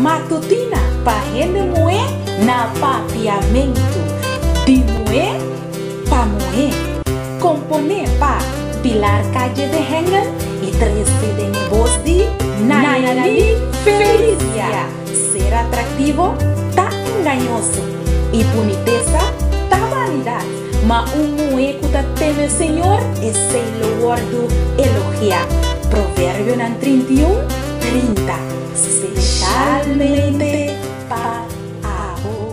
matutina pa rende moe na papiamento, de moe pa moe, compone pa pilar calle de hengen e 13 de nebos de Nayali Felicia. Ser atractivo tá engañoso e boniteza tá vanidad, mas moe que tá teme Senhor e sei lo guardo elogiar. Provérbio 31:30. Especialmente para avô.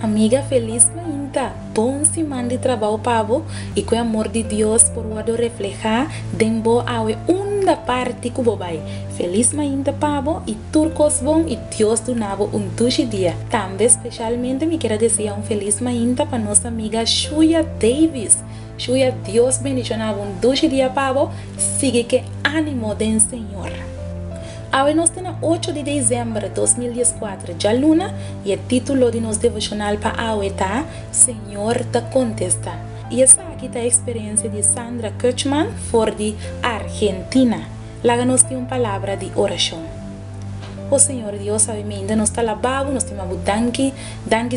Amiga feliz ainda, bom semana de trabalho pavo e com o amor de Deus por o reflejar dembo awe da parte que bobai. Feliz ainda pavo e turcos bom e Deus do nabo duche dia. Também especialmente me quero desejar feliz ainda para nossa amiga Shuya Davis. Shuya, Deus bendicionava duche dia pavo, sigue que ânimo do Senhor. Hoje nós temos 8 de dezembro de 2014, já luna, e o título de nosso devocional para hoje está Senhor te contesta. E essa aqui está a experiência de Sandra Kirchmann, for de Argentina. Lá nós temos uma palavra de oração. Oh Senhor Deus, ainda nós está lavado, nós temos danke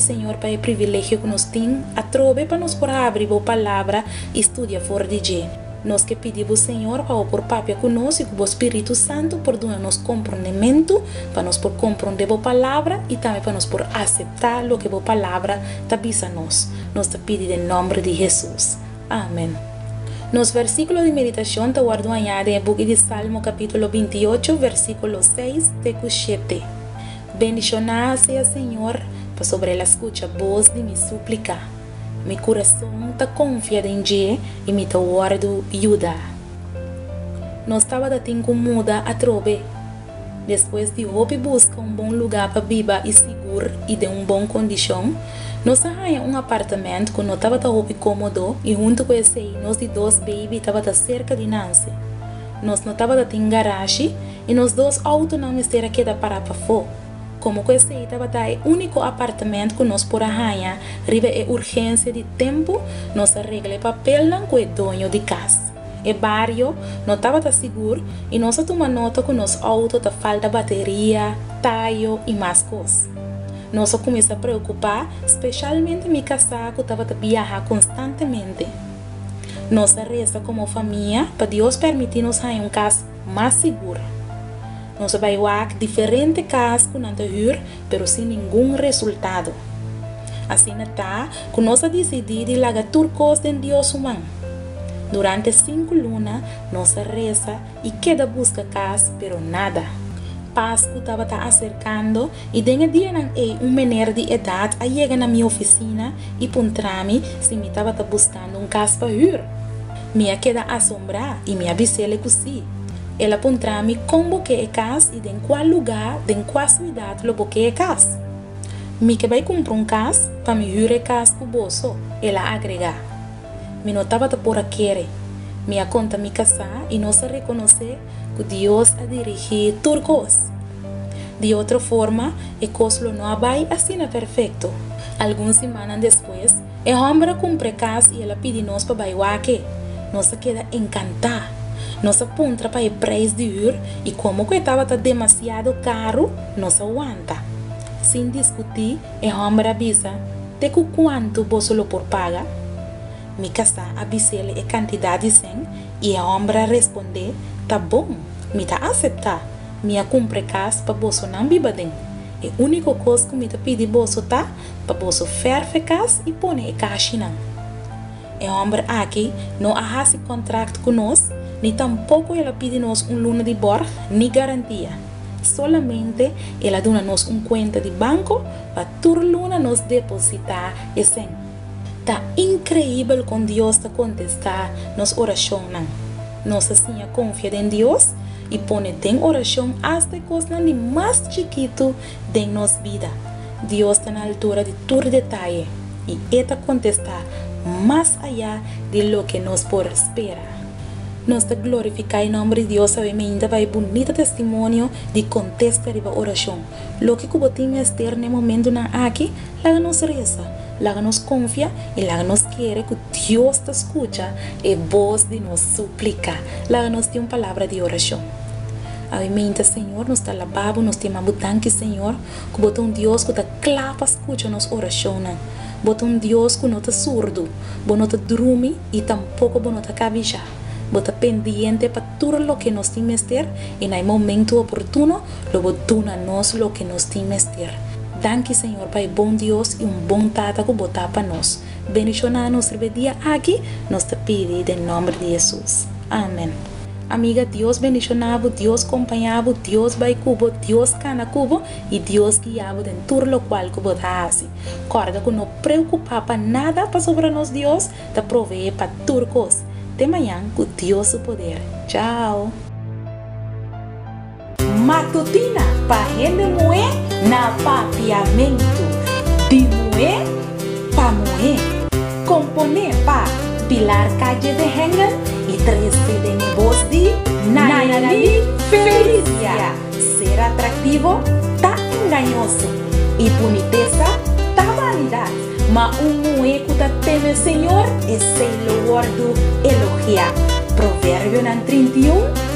Senhor para o privilégio que nós temos, a trove para nós por abrir a palavra e estudar for de G. Nós que pedimos Senhor para por papia conosco e com o Espírito Santo por dar-nos compreendimento, para nós por compreender a palavra e também para nós por aceitar o que a palavra está dizendo a nós. Nós te pedimos em nome de Jesus. Amém. Nos versículos de meditação te guardo añade en el book de Salmo capítulo 28, versículo 6 de 7. Bendicionado sea Señor, por sobre la escucha voz de mi súplica. Mi corazón te confía en ti y me te guardo ayuda. No estaba de tiempo muda a trove. Después de hopi busca bom lugar para vivir e seguro e de boa condição, nós arranjamos apartamento que não estava hopi cômodo e junto com esse nós de 2 baby estava cerca de Nancy. Nós não estava em garagem e nós 2 autos não estavam queda para fora. Como que esse estava o único apartamento que nós por arranhar, riba é urgência de tempo, nós arregla papel com o dono de casa. O barrio não estava seguro e nós tomamos nota que nosso auto tá falta bateria, talho e mais coisas. Nós começamos a preocupar, especialmente minha casa que estava a viajar constantemente. Nós reza como família para Deus permitir-nos arranjar casa mais segura. Nós vamos a diferentes casas que não huur, pero sem nenhum resultado. Assim está que nós decidimos largar turcos de Deus humano. Durante 5 lunas, nós reza e queda busca casa, pero nada. Páscoa estava acercando e de dia menor de idade a chegar na minha oficina e perguntar-me se me estava buscando casa para huur. Me queda assombrar e me avisei que sim. Ela perguntou-me como que é casa e em qual lugar, em qual cidade lo que é casa. Me que vai comprar casa para me huur casa com o bolso. Ela agrega. Me notava por aquele. Me conta me casar e não se reconhecer que Deus a dirigir turcos. De outra forma, o coslo não vai assim perfeito. Algumas semanas depois, o homem comprou casa e ela pediu-nos para bailar que nós queda encantada. Nós aponta para o preço de huur e como que estava demasiado caro, nós aguanta. Sem discutir, o homem avisa de quanto você lo por paga. Me casa avisei a quantidade sem e o homem responde, tá bom, me tá aceitar. Me compre casa para você não viver dentro. A única coisa que me tá pedir você tá para você ferve casa e pôr a caixa não. O homem aqui não arrasa contrato conosco, nem tampouco ela pede-nos luna de borg, nem garantia. Solamente ela dá-nos conta de banco para toda luna nos depositar e sem. Tá incrível quando Deus te contestar nos oração. Nós assim confia em Deus e põe em oração as coisas mais chiquito de nossa vida. Deus está na altura de todo detalhe e Ele contestar mais allá de lo que nos por esperar. Nós te glorificar em nome de Deus, sabe, me ainda vai bonito testemunho de contestar a oração. Lo que cubo time ester no momento na aqui, lá nos reza, lá nos confia e lá nos quer que Deus te escucha e voz de nos suplica, lá nos tem uma palavra de oração. Obviamente, Senhor, nos está lavando, nos tem tanque, Senhor, que bota Deus que está clapa escucha nos orações. Bota Deus que não está surdo, que não está dorme e tampouco não está cabija. Bota pendiente para tudo lo que nos tem mester e no momento oportuno, lo botuna nos lo que nos tem mester. Danke, Senhor, Pai bom Deus e bom tata que botar para nós. Bendicionar nosso dia aqui, nos te pede em nome de Jesus. Amém. Amiga, Deus bendicionava, Deus acompanhava, Deus vai cubo, Deus cana cubo e Deus guiava em tudo lo qual cubo tá assim. Corda que não preocupava nada para sobre nós, Deus te provee para tudo coisa. Até amanhã com Deus o poder. Tchau. Matutina para rende moer na papiamento. De moer para moer. Componer para pilar calle de hengen e 13 de negócio de Nayeli Felicia. Ser atrativo tá engañoso e boniteza tá vanidade. Mas moer que tá teme Senhor e sei lo guardo elogiar. Provérbio 31